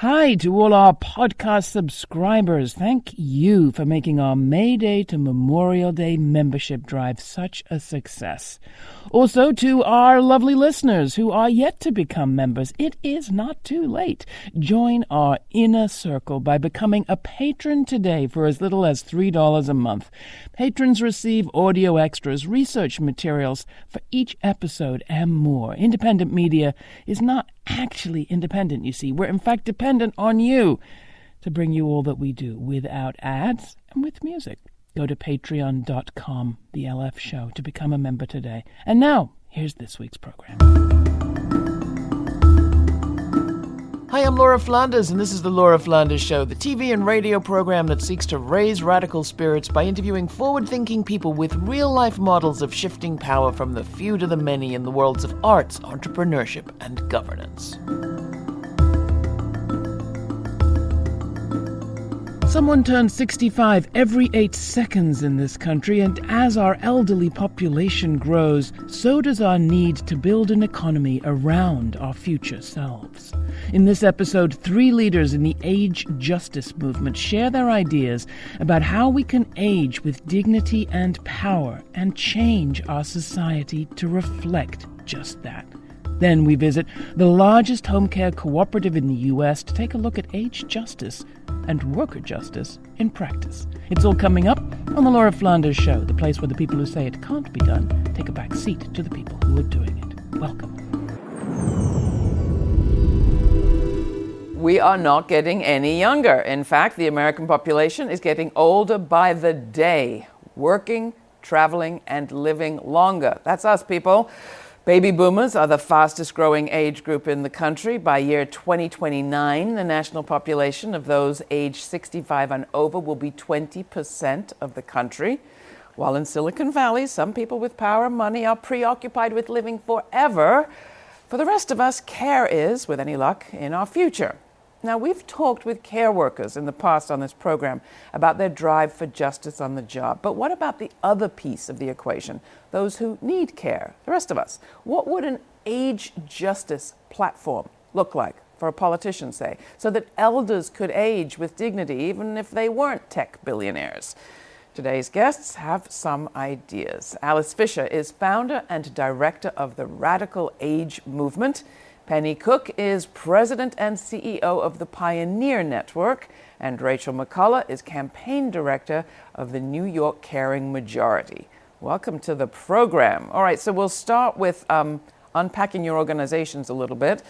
Hi to all our podcast subscribers. Thank you for making our May Day to Memorial Day membership drive such a success. Also to our lovely listeners who are yet to become members, it is not too late. Join our inner circle by becoming a patron today for as little as $3 a month. Patrons receive audio extras, research materials for each episode, and more. Independent media is not actually independent, you see. We're in fact dependent on you to bring you all that we do without ads and with music. Go to patreon.com, The LF Show, to become a member today. And now, here's this week's program. Hi, I'm Laura Flanders, and this is The Laura Flanders Show, the TV and radio program that seeks to raise radical spirits by interviewing forward-thinking people with real-life models of shifting power from the few to the many in the worlds of arts, entrepreneurship, and governance. Someone turns 65 every 8 seconds in this country, and as our elderly population grows, so does our need to build an economy around our future selves. In this episode, 3 leaders in the age justice movement share their ideas about how we can age with dignity and power and change our society to reflect just that. Then we visit the largest home care cooperative in the U.S. to take a look at age justice and worker justice in practice. It's all coming up on The Laura Flanders Show, the place where the people who say it can't be done take a back seat to the people who are doing it. Welcome. We are not getting any younger. In fact, the American population is getting older by the day, working, traveling, and living longer. That's us, people. Baby boomers are the fastest growing age group in the country. By year 2029, the national population of those aged 65 and over will be 20% of the country. While in Silicon Valley, some people with power and money are preoccupied with living forever. For the rest of us, care is, with any luck, in our future. Now, we've talked with care workers in the past on this program about their drive for justice on the job. But what about the other piece of the equation, those who need care, the rest of us? What would an age justice platform look like for a politician, say, so that elders could age with dignity even if they weren't tech billionaires? Today's guests have some ideas. Alice Fisher is founder and director of the Radical Age Movement. Penny Cook is president and CEO of the Pioneer Network, and Rachel McCullough is campaign director of the New York Caring Majority. Welcome to the program. All right, so we'll start with unpacking your organizations a little bit.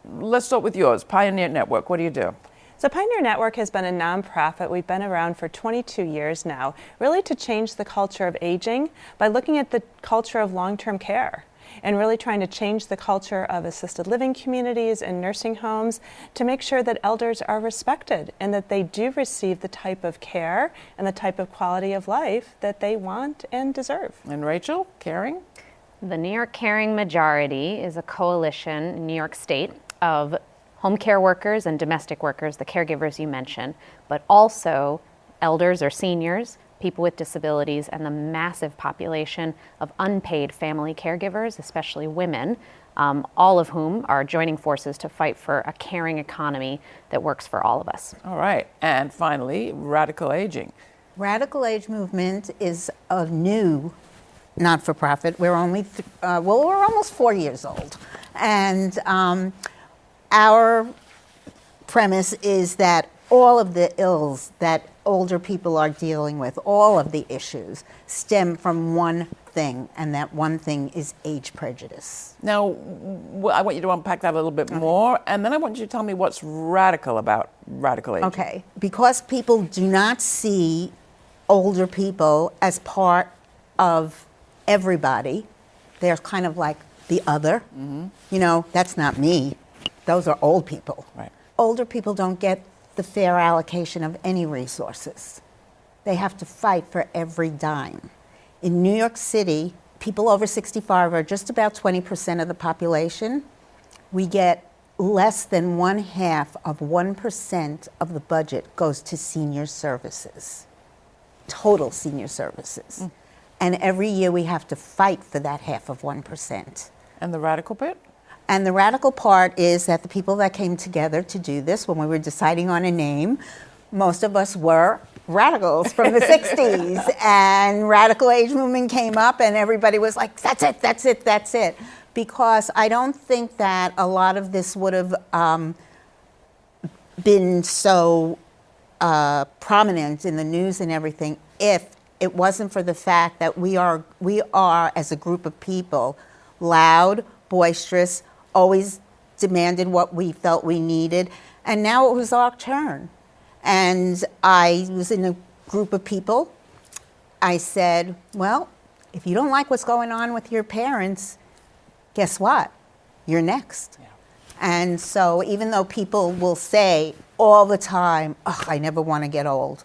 Let's start with yours, Pioneer Network. What do you do? So Pioneer Network has been a nonprofit. We've been around for 22 years now, really to change the culture of aging by looking at the culture of long-term care and really trying to change the culture of assisted living communities and nursing homes to make sure that elders are respected and that they do receive the type of care and the type of quality of life that they want and deserve. And Rachel, caring? The New York Caring Majority is a coalition in New York State of home care workers and domestic workers, the caregivers you mentioned, but also elders or seniors, people with disabilities, and the massive population of unpaid family caregivers, especially women, all of whom are joining forces to fight for a caring economy that works for all of us. All right. And finally, Radical Aging. Radical Age Movement is a new not-for-profit. We're only, we're almost 4 years old. And our premise is that all of the ills that older people are dealing with, all of the issues, stem from one thing, and that one thing is age prejudice. Now, I want you to unpack that a little bit more, and then I want you to tell me what's radical about radical aging. Okay, because people do not see older people as part of everybody, they're kind of like the other. Mm-hmm. You know, that's not me. Those are old people. Right. Older people don't get the fair allocation of any resources. They have to fight for every dime. In New York City, people over 65 are just about 20% of the population. We get less than 1/2 of the budget goes to senior services, total senior services. Mm. And every year we have to fight for that 1/2%. And the radical bit? And the radical part is that the people that came together to do this, when we were deciding on a name, most of us were radicals from the 60s. And radical age movement came up and everybody was like, that's it, that's it, that's it. Because I don't think that a lot of this would have been so prominent in the news and everything if it wasn't for the fact that we are as a group of people loud, boisterous, always demanded what we felt we needed, and now it was our turn. And I was in a group of people. I said, well, if you don't like what's going on with your parents, guess what? You're next. Yeah. And so even though people will say all the time, oh, I never want to get old,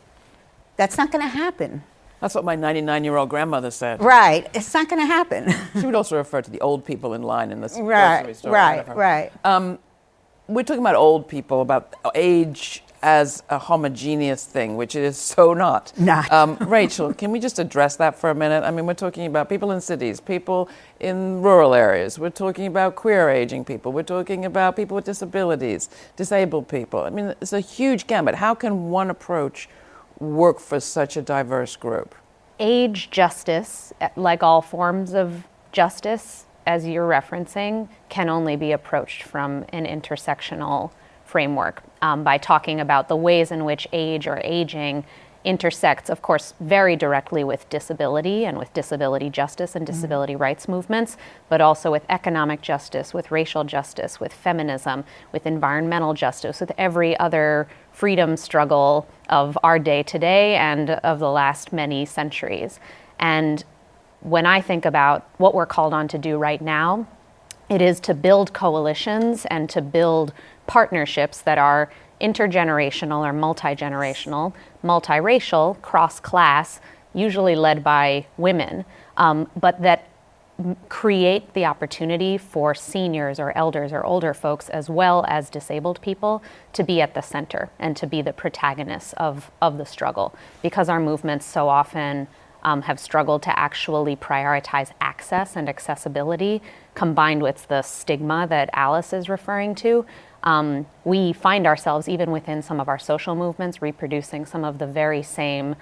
that's not going to happen. That's what my 99-year-old grandmother said. Right. It's not going to happen. She would also refer to the old people in line in the grocery store. Right. We're talking about old people, about age as a homogeneous thing, which it is so not. Rachel, can we just address that for a minute? I mean, we're talking about people in cities, people in rural areas. We're talking about queer aging people. We're talking about people with disabilities, disabled people. I mean, it's a huge gamut. How can one approach work for such a diverse group? Age justice, like all forms of justice, as you're referencing, can only be approached from an intersectional framework by talking about the ways in which age or aging intersects, of course, very directly with disability and with disability justice and disability rights movements, but also with economic justice, with racial justice, with feminism, with environmental justice, with every other freedom struggle of our day today and of the last many centuries. And when I think about what we're called on to do right now, it is to build coalitions and to build partnerships that are intergenerational or multi-generational, multiracial, cross-class, usually led by women, but that create the opportunity for seniors or elders or older folks as well as disabled people to be at the center and to be the protagonists of the struggle, because our movements so often have struggled to actually prioritize access and accessibility combined with the stigma that Alice is referring to. We find ourselves, even within some of our social movements, reproducing some of the very same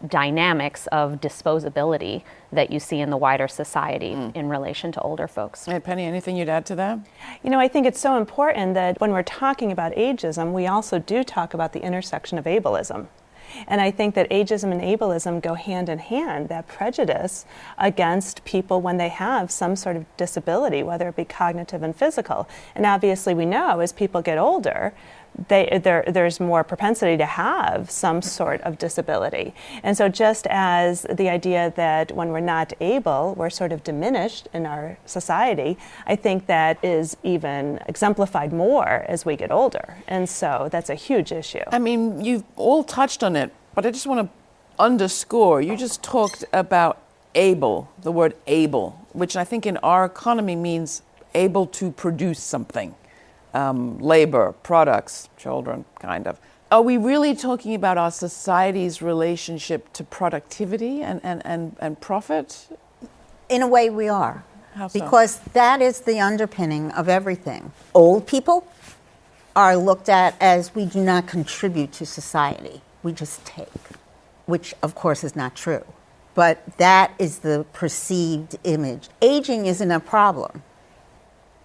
dynamics of disposability that you see in the wider society in relation to older folks. Hey, Penny, anything you'd add to that? You know, I think it's so important that when we're talking about ageism, we also do talk about the intersection of ableism. And I think that ageism and ableism go hand in hand, that prejudice against people when they have some sort of disability, whether it be cognitive and physical. And obviously we know as people get older, there's more propensity to have some sort of disability. And so just as the idea that when we're not able, we're sort of diminished in our society, I think that is even exemplified more as we get older. And so that's a huge issue. I mean, you've all touched on it, but I just want to underscore, you just talked about able, the word able, which I think in our economy means able to produce something. Labor, products, children, kind of. Are we really talking about our society's relationship to productivity and profit? In a way we are. How so? Because that is the underpinning of everything. Old people are looked at as we do not contribute to society. We just take, which of course is not true. But that is the perceived image. Aging isn't a problem.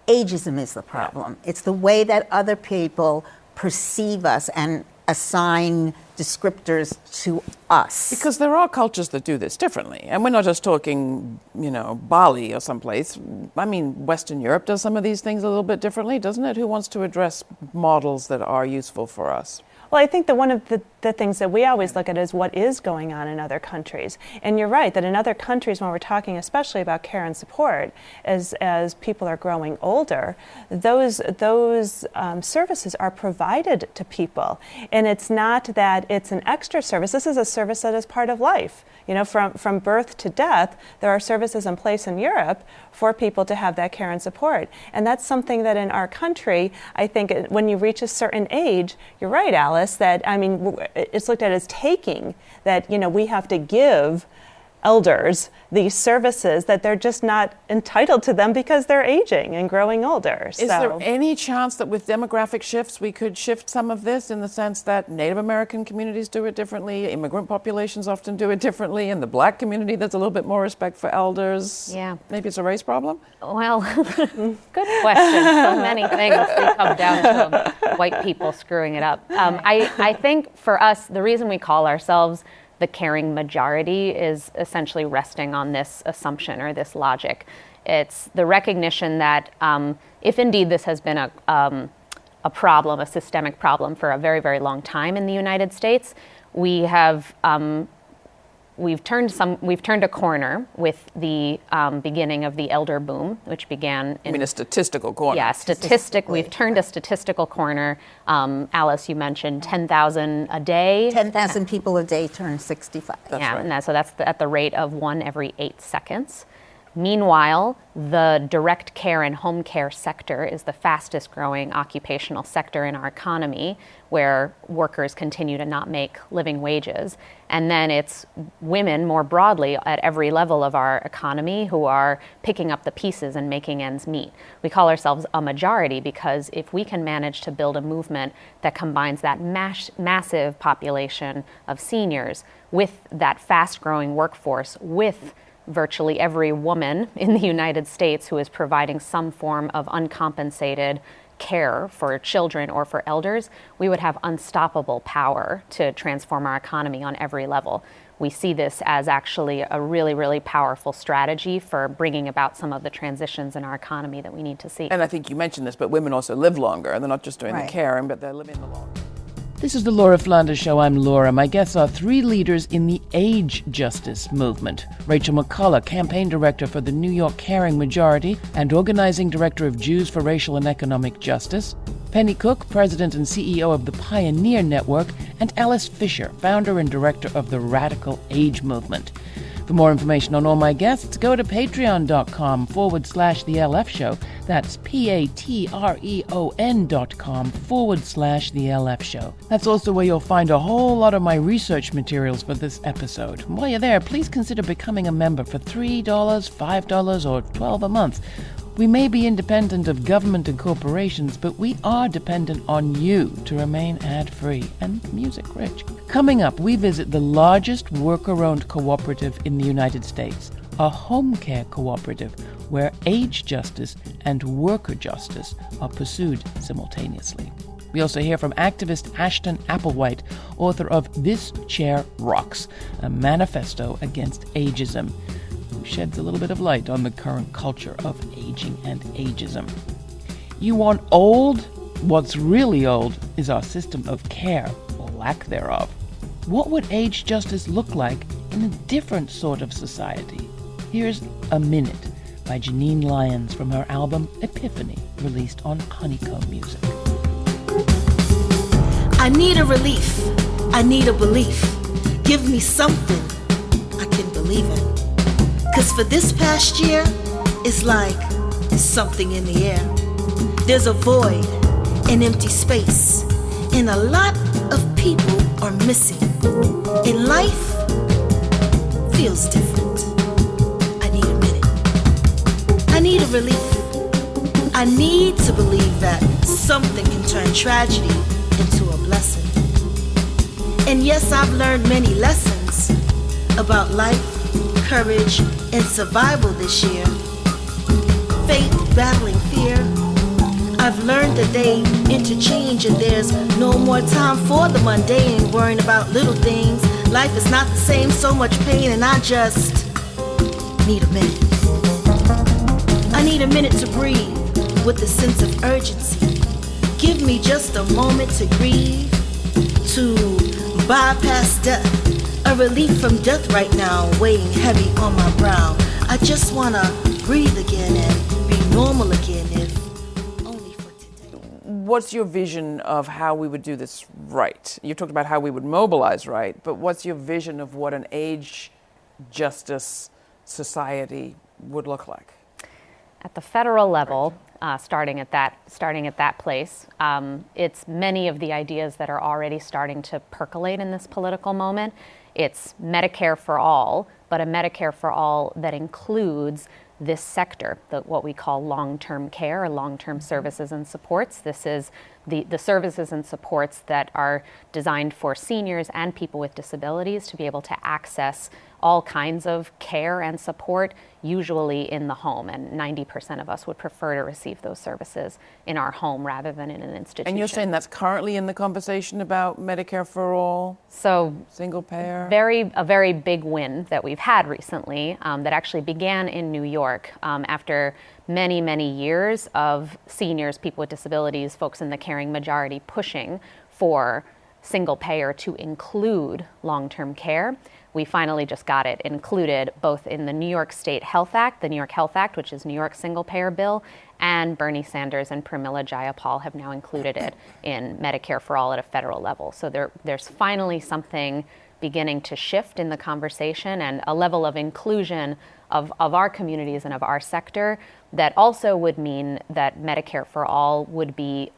Ageism is the problem. It's the way that other people perceive us and assign descriptors to us. Because there are cultures that do this differently. And we're not just talking, Bali or someplace. I mean, Western Europe does some of these things a little bit differently, doesn't it? Who wants to address models that are useful for us? Well, I think that one of the things that we always look at is what is going on in other countries. And you're right, that in other countries, when we're talking especially about care and support, as people are growing older, those services are provided to people. And it's not that it's an extra service. This is a service that is part of life. From birth to death, there are services in place in Europe for people to have that care and support. And that's something that in our country, I think when you reach a certain age, you're right, Alice, that, it's looked at as taking, that, we have to give elders these services that they're just not entitled to them because they're aging and growing older. Is there any chance that with demographic shifts we could shift some of this in the sense that Native American communities do it differently, immigrant populations often do it differently, in the Black community there's a little bit more respect for elders? Yeah. Maybe it's a race problem? Well, good question. So many things do come down to white people screwing it up. I think for us, the reason we call ourselves the caring majority is essentially resting on this assumption or this logic. It's the recognition that if indeed this has been a problem, a systemic problem for a very, very long time in the United States, we've turned a corner with the beginning of the elder boom, which began in... I mean a statistical corner. Yeah, we've turned a statistical corner. Alice, you mentioned 10,000 a day. 10,000 people a day turn 65. That's right. And so that's at the rate of 1 every 8 seconds. Meanwhile, the direct care and home care sector is the fastest growing occupational sector in our economy, where workers continue to not make living wages. And then it's women more broadly at every level of our economy who are picking up the pieces and making ends meet. We call ourselves a majority because if we can manage to build a movement that combines that massive population of seniors with that fast growing workforce, with virtually every woman in the United States who is providing some form of uncompensated care for children or for elders, we would have unstoppable power to transform our economy on every level. We see this as actually a really, really powerful strategy for bringing about some of the transitions in our economy that we need to see. And I think you mentioned this, but women also live longer. They're not just doing Right. the caring, but they're living the longer. This is the Laura Flanders Show. I'm Laura. My guests are 3 leaders in the age justice movement. Rachel McCullough, campaign director for the New York Caring Majority and organizing director of Jews for Racial and Economic Justice. Penny Cook, president and CEO of the Pioneer Network. And Alice Fisher, founder and director of the Radical Age Movement. For more information on all my guests, go to patreon.com/The LF Show. That's patreon.com/The LF Show. That's also where you'll find a whole lot of my research materials for this episode. While you're there, please consider becoming a member for $3, $5, or $12 a month. We may be independent of government and corporations, but we are dependent on you to remain ad-free and music-rich. Coming up, we visit the largest worker-owned cooperative in the United States, a home care cooperative where age justice and worker justice are pursued simultaneously. We also hear from activist Ashton Applewhite, author of This Chair Rocks, a manifesto against ageism, who sheds a little bit of light on the current culture of aging and ageism. You want old? What's really old is our system of care, or lack thereof. What would age justice look like in a different sort of society? Here's A Minute by Janine Lyons from her album Epiphany, released on Honeycomb Music. I need a relief. I need a belief. Give me something I can believe in. 'Cause for this past year, it's like something in the air. There's a void, an empty space, and a lot of people are missing. And life feels different. I need a minute. I need a relief. I need to believe that something can turn tragedy into a blessing. And yes, I've learned many lessons about life, courage, and survival this year. Faith battling fear. I've learned that they interchange and there's no more time for the mundane, worrying about little things. Life is not the same, so much pain, and I just need a minute. I need a minute to breathe with a sense of urgency. Give me just a moment to grieve, to bypass death. A relief from death right now, weighing heavy on my brow. I just wanna breathe again and be normal again, if only for today. What's your vision of how we would do this right? You talked about how we would mobilize right, but what's your vision of what an age justice society would look like? At the federal level, starting at that place, it's many of the ideas that are already starting to percolate in this political moment. It's Medicare for all, but a Medicare for all that includes this sector, what we call long-term care or long-term services and supports. This is the services and supports that are designed for seniors and people with disabilities to be able to access all kinds of care and support, usually in the home. And 90% of us would prefer to receive those services in our home rather than in an institution. And you're saying that's currently in the conversation about Medicare for all? So single payer? A very big win that we've had recently that actually began in New York after many, many years of seniors, people with disabilities, folks in the caring majority pushing for single payer to include long-term care. We finally just got it included both in the New York State Health Act, the New York Health Act, which is New York's single payer bill, and Bernie Sanders and Pramila Jayapal have now included it in Medicare for all at a federal level. So there's finally something beginning to shift in the conversation and a level of inclusion of our communities and of our sector that also would mean that Medicare for all would be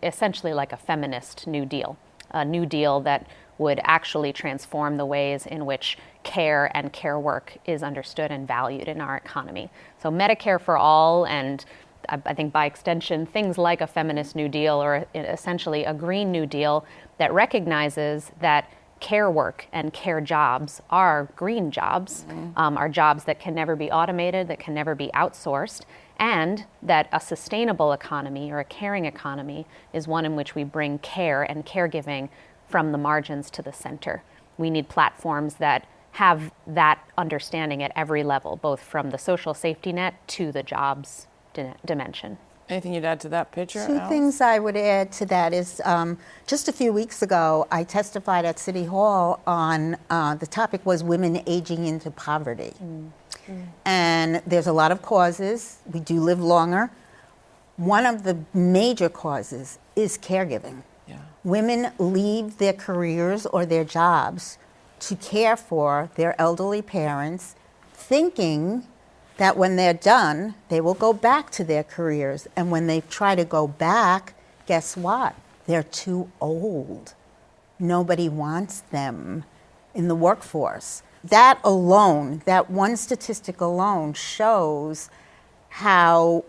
essentially like a feminist New Deal, a New Deal that would actually transform the ways in which care and care work is understood and valued in our economy. So Medicare for all, and I think by extension, things like a feminist New Deal or essentially a Green New Deal that recognizes that care work and care jobs are green jobs, are jobs that can never be automated, that can never be outsourced, and that a sustainable economy or a caring economy is one in which we bring care and caregiving from the margins to the center. We need platforms that have that understanding at every level, both from the social safety net to the jobs dimension. Anything you'd add to that picture, Two Alice? things I would add to that is just a few weeks ago, I testified at City Hall on the topic was women aging into poverty. And there's a lot of causes. We do live longer. One of the major causes is caregiving. Yeah. Women leave their careers or their jobs to care for their elderly parents, thinking that when they're done, they will go back to their careers. And when they try to go back, guess what? They're too old. Nobody wants them in the workforce. That alone, that one statistic alone, shows how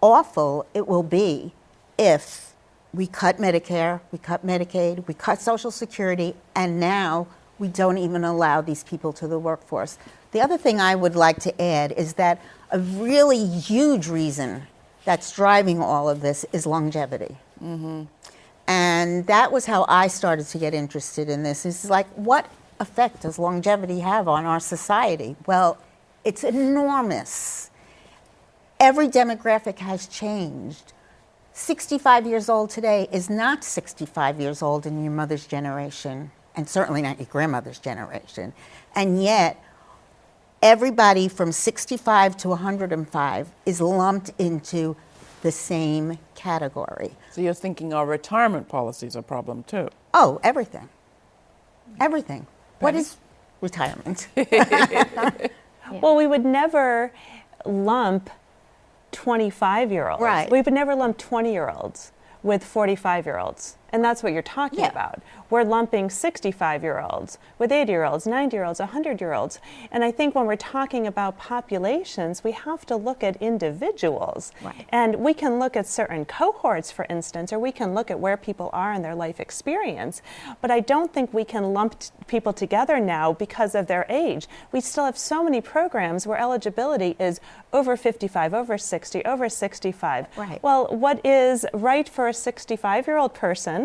awful it will be if we cut Medicare, we cut Medicaid, we cut Social Security, and now we don't even allow these people to the workforce. The other thing I would like to add is that a really huge reason that's driving all of this is longevity. And that was how I started to get interested in this. It's like, what effect does longevity have on our society? Well, it's enormous. Every demographic has changed. 65 years old today is not 65 years old in your mother's generation, and certainly not your grandmother's generation. And yet, everybody from 65 to 105 is lumped into the same category. So you're thinking our retirement policy is a problem too? Oh, everything. Everything. What is retirement? Well, we would never lump 25-year-olds. Right. We would never lump 20-year-olds with 45-year-olds. And that's what you're talking about. We're lumping 65-year-olds with 80-year-olds, 90-year-olds, 100-year-olds. And I think when we're talking about populations, we have to look at individuals. Right. And we can look at certain cohorts, for instance, or we can look at where people are in their life experience. But I don't think we can lump people together now because of their age. We still have so many programs where eligibility is over 55, over 60, over 65. Right. Well, what is right for a 65-year-old person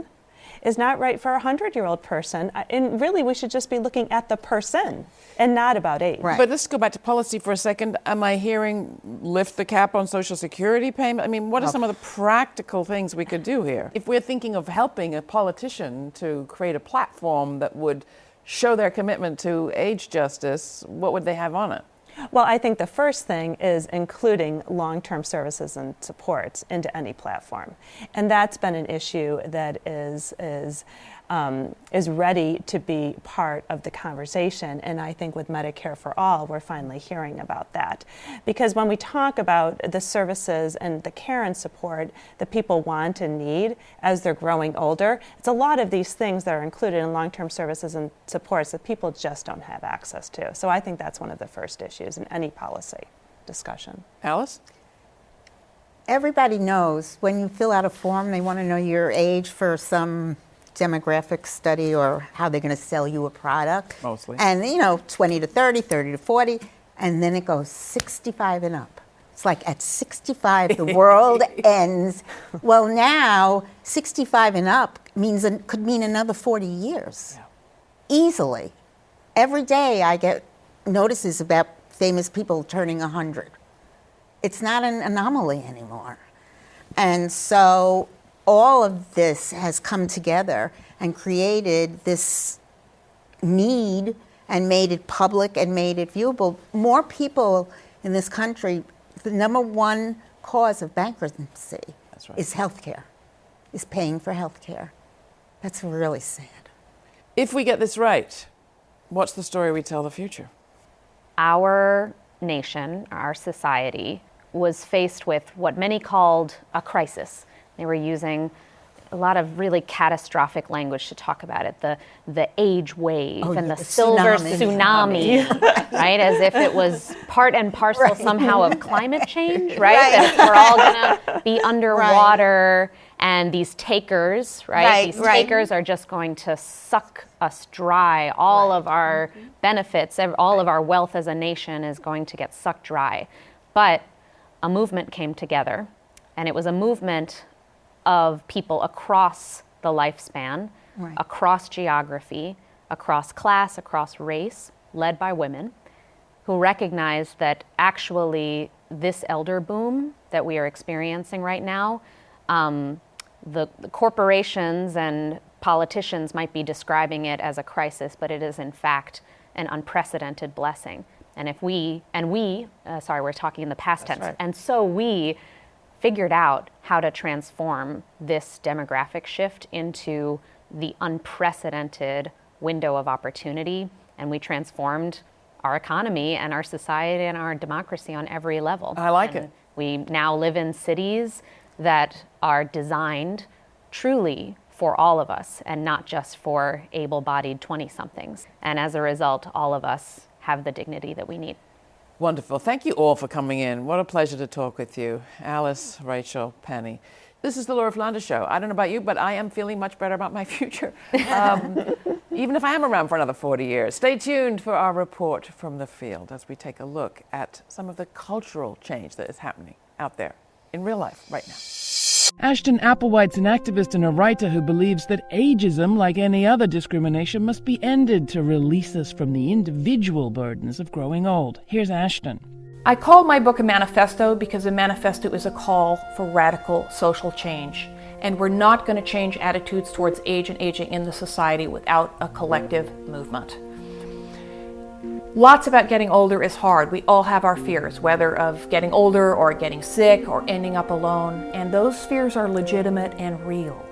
is not right for a 100-year-old person. And really, we should just be looking at the person and not about age. Right. But let's go back to policy for a second. Am I hearing lift the cap on Social Security payment? I mean, what are some of the practical things we could do here? If we're thinking of helping a politician to create a platform that would show their commitment to age justice, what would they have on it? Well, I think the first thing is including long-term services and supports into any platform. And that's been an issue that is is ready to be part of the conversation. And I think with Medicare for All, we're finally hearing about that. Because when we talk about the services and the care and support that people want and need as they're growing older, it's a lot of these things that are included in long-term services and supports that people just don't have access to. So I think that's one of the first issues in any policy discussion. Alice? Everybody knows when you fill out a form, they want to know your age for some demographic study or how they're going to sell you a product. Mostly. And, 20 to 30, 30 to 40, and then it goes 65 and up. It's like at 65, the world ends. Well, now, 65 and up could mean another 40 years. Yeah. Easily. Every day I get notices about famous people turning 100. It's not an anomaly anymore. And so all of this has come together and created this need and made it public and made it viewable. More people in this country, the number one cause of bankruptcy is healthcare, is paying for healthcare. That's really sad. If we get this right, what's the story we tell the future? Our nation, our society, was faced with what many called a crisis. They were using a lot of really catastrophic language to talk about it. The age wave and the silver tsunami, right? As if it was part and parcel somehow of climate change, right? That we're all gonna be underwater and these takers, right? These takers are just going to suck us dry. All of our benefits, all of our wealth as a nation is going to get sucked dry. But a movement came together, and it was a movement of people across the lifespan, across geography, across class, across race, led by women, who recognized that actually this elder boom that we are experiencing right now, the corporations and politicians might be describing it as a crisis, but it is in fact an unprecedented blessing. And we're talking in the past tense. Right. And so we figured out how to transform this demographic shift into the unprecedented window of opportunity. And we transformed our economy and our society and our democracy on every level. I like it. We now live in cities that are designed truly for all of us and not just for able-bodied 20-somethings. And as a result, all of us have the dignity that we need. Wonderful. Thank you all for coming in. What a pleasure to talk with you. Alice, Rachel, Penny. This is the Laura Flanders Show. I don't know about you, but I am feeling much better about my future, even if I am around for another 40 years. Stay tuned for our report from the field as we take a look at some of the cultural change that is happening out there in real life right now. Ashton Applewhite's an activist and a writer who believes that ageism, like any other discrimination, must be ended to release us from the individual burdens of growing old. Here's Ashton. I call my book a manifesto because a manifesto is a call for radical social change. And we're not going to change attitudes towards age and aging in the society without a collective movement. Lots about getting older is hard. We all have our fears, whether of getting older or getting sick or ending up alone. And those fears are legitimate and real.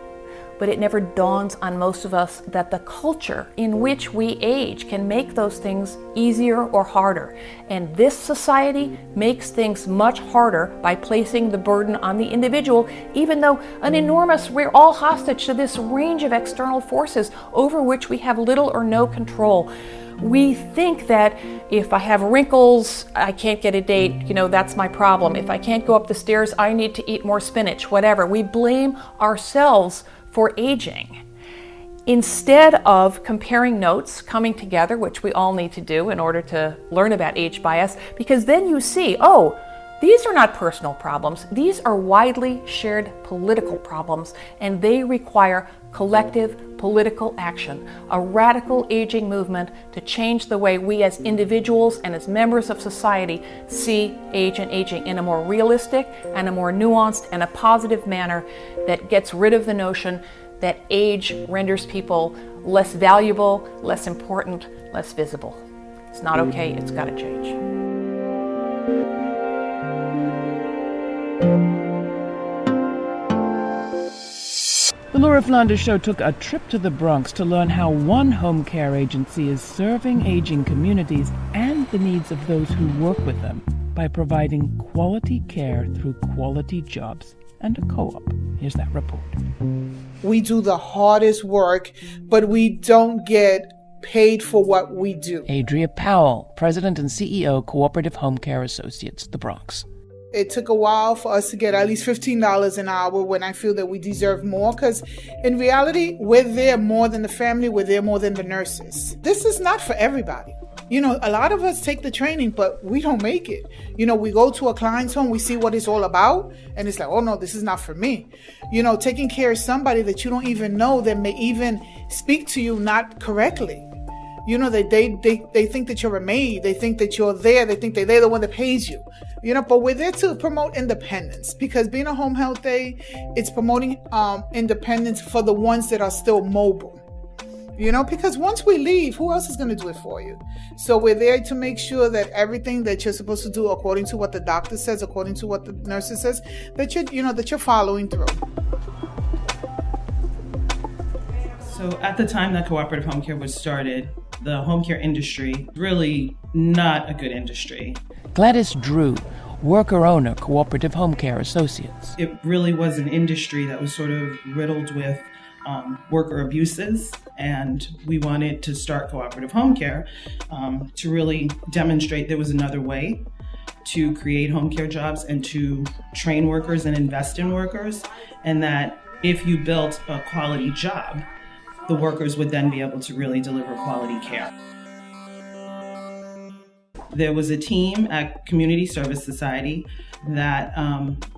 But it never dawns on most of us that the culture in which we age can make those things easier or harder. And this society makes things much harder by placing the burden on the individual, even though we're all hostage to this range of external forces over which we have little or no control. We think that if I have wrinkles, I can't get a date, that's my problem. If I can't go up the stairs, I need to eat more spinach, whatever. We blame ourselves for aging. Instead of comparing notes, coming together, which we all need to do in order to learn about age bias, because then you see, these are not personal problems. These are widely shared political problems, and they require collective political action, a radical aging movement to change the way we as individuals and as members of society see age and aging in a more realistic and a more nuanced and a positive manner that gets rid of the notion that age renders people less valuable, less important, less visible. It's not okay, it's got to change. The Laura Flanders Show took a trip to the Bronx to learn how one home care agency is serving aging communities and the needs of those who work with them by providing quality care through quality jobs and a co-op. Here's that report. We do the hardest work, but we don't get paid for what we do. Adria Powell, President and CEO, Cooperative Home Care Associates, the Bronx. It took a while for us to get at least $15 an hour when I feel that we deserve more, because in reality, we're there more than the family, we're there more than the nurses. This is not for everybody. You know, a lot of us take the training, but we don't make it. You know, we go to a client's home, we see what it's all about, and it's like, oh no, this is not for me. You know, taking care of somebody that you don't even know that may even speak to you not correctly. You know, they think that you're a maid, they think that you're there, they think that they're the one that pays you. You know, but we're there to promote independence, because being a home health day, it's promoting independence for the ones that are still mobile. You know, because once we leave, who else is going to do it for you? So we're there to make sure that everything that you're supposed to do according to what the doctor says, according to what the nurses says, that you're following through. So at the time that cooperative home care was started, the home care industry really not a good industry. Gladys Drew, worker-owner, Cooperative Home Care Associates. It really was an industry that was sort of riddled with worker abuses, and we wanted to start cooperative home care to really demonstrate there was another way to create home care jobs and to train workers and invest in workers, and that if you built a quality job, the workers would then be able to really deliver quality care. There was a team at Community Service Society that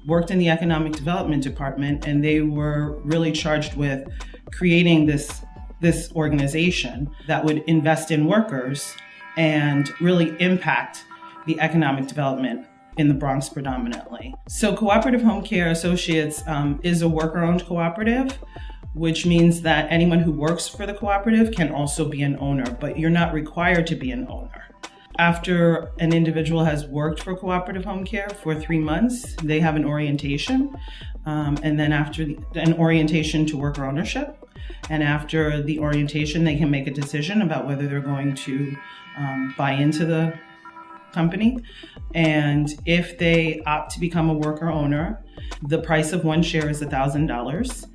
worked in the Economic Development Department, and they were really charged with creating this organization that would invest in workers and really impact the economic development in the Bronx predominantly. So Cooperative Home Care Associates is a worker-owned cooperative, which means that anyone who works for the cooperative can also be an owner, but you're not required to be an owner. After an individual has worked for cooperative home care for 3 months, they have an orientation, and then after an orientation to worker ownership, and after the orientation, they can make a decision about whether they're going to buy into the company. And if they opt to become a worker owner, the price of one share is $1,000.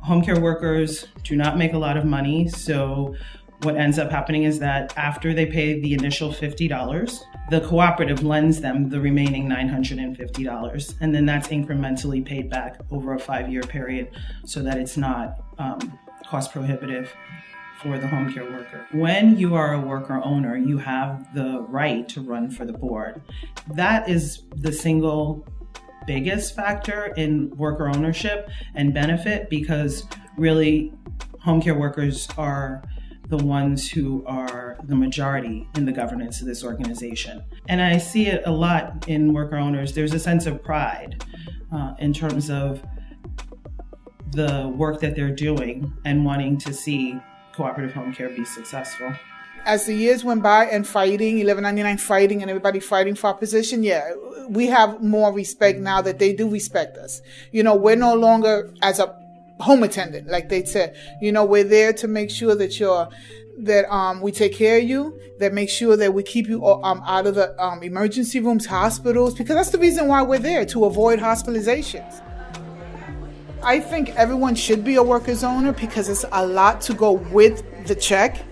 Home care workers do not make a lot of money, so what ends up happening is that after they pay the initial $50, the cooperative lends them the remaining $950, and then that's incrementally paid back over a 5-year period so that it's not cost prohibitive for the home care worker. When you are a worker owner, you have the right to run for the board. That is the single biggest factor in worker ownership and benefit, because really home care workers are the ones who are the majority in the governance of this organization. And I see it a lot in worker owners. There's a sense of pride in terms of the work that they're doing and wanting to see cooperative home care be successful. As the years went by and fighting, 1199 fighting and everybody fighting for our position, we have more respect now that they do respect us. You know, we're no longer as a home attendant, like they said. You know, we're there to make sure that we take care of you, that make sure that we keep you out of the emergency rooms, hospitals, because that's the reason why we're there, to avoid hospitalizations. I think everyone should be a worker's owner because it's a lot to go with the check.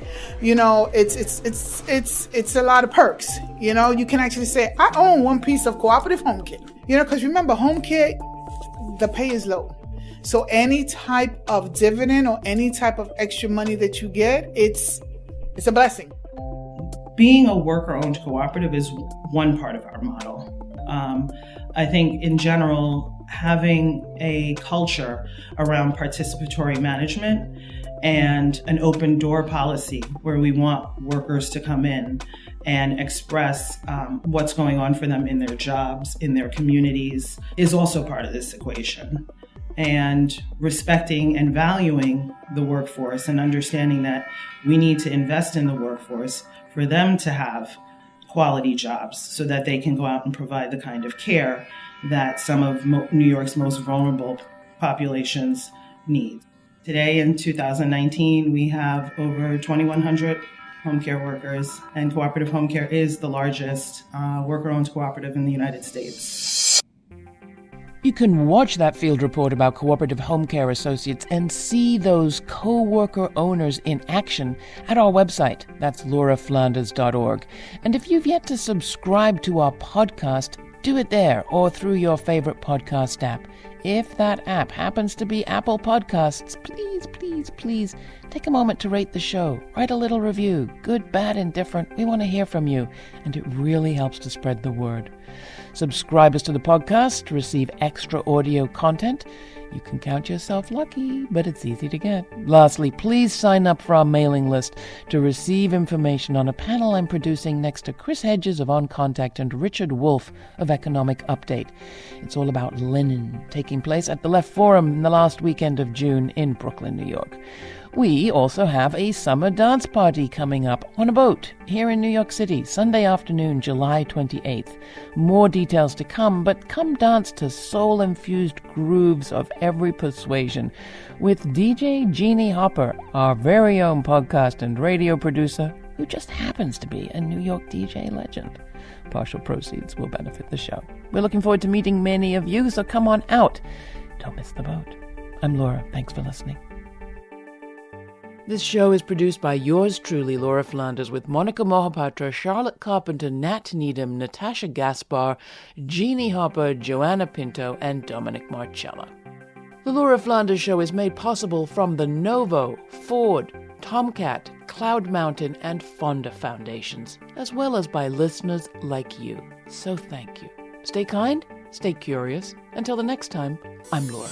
You know, it's a lot of perks. You know, you can actually say, I own one piece of cooperative home care. You know, because remember, home care, the pay is low. So any type of dividend or any type of extra money that you get, it's a blessing. Being a worker-owned cooperative is one part of our model. I think in general, having a culture around participatory management and an open door policy where we want workers to come in and express what's going on for them in their jobs, in their communities, is also part of this equation. And respecting and valuing the workforce and understanding that we need to invest in the workforce for them to have quality jobs so that they can go out and provide the kind of care that some of New York's most vulnerable population's needs. Today in 2019, we have over 2,100 home care workers, and Cooperative Home Care is the largest worker-owned cooperative in the United States. You can watch that field report about Cooperative Home Care Associates and see those co-worker owners in action at our website. That's lauraflanders.org. And if you've yet to subscribe to our podcast, do it there or through your favorite podcast app. If that app happens to be Apple Podcasts, please, please, please take a moment to rate the show. Write a little review. Good, bad, indifferent. We want to hear from you, and it really helps to spread the word. Subscribers to the podcast to receive extra audio content. You can count yourself lucky, but it's easy to get. Lastly, please sign up for our mailing list to receive information on a panel I'm producing next to Chris Hedges of On Contact and Richard Wolf of Economic Update. It's all about linen, taking place at the Left Forum in the last weekend of June in Brooklyn, New York. We also have a summer dance party coming up on a boat here in New York City, Sunday afternoon, July 28th. More details to come, but come dance to soul-infused grooves of every persuasion with DJ Jeannie Hopper, our very own podcast and radio producer, who just happens to be a New York DJ legend. Partial proceeds will benefit the show. We're looking forward to meeting many of you, so come on out. Don't miss the boat. I'm Laura. Thanks for listening. This show is produced by yours truly, Laura Flanders, with Monica Mohapatra, Charlotte Carpenter, Nat Needham, Natasha Gaspar, Jeannie Hopper, Joanna Pinto, and Dominic Marcella. The Laura Flanders Show is made possible from the Novo, Ford, Tomcat, Cloud Mountain, and Fonda Foundations, as well as by listeners like you. So thank you. Stay kind, stay curious. Until the next time, I'm Laura.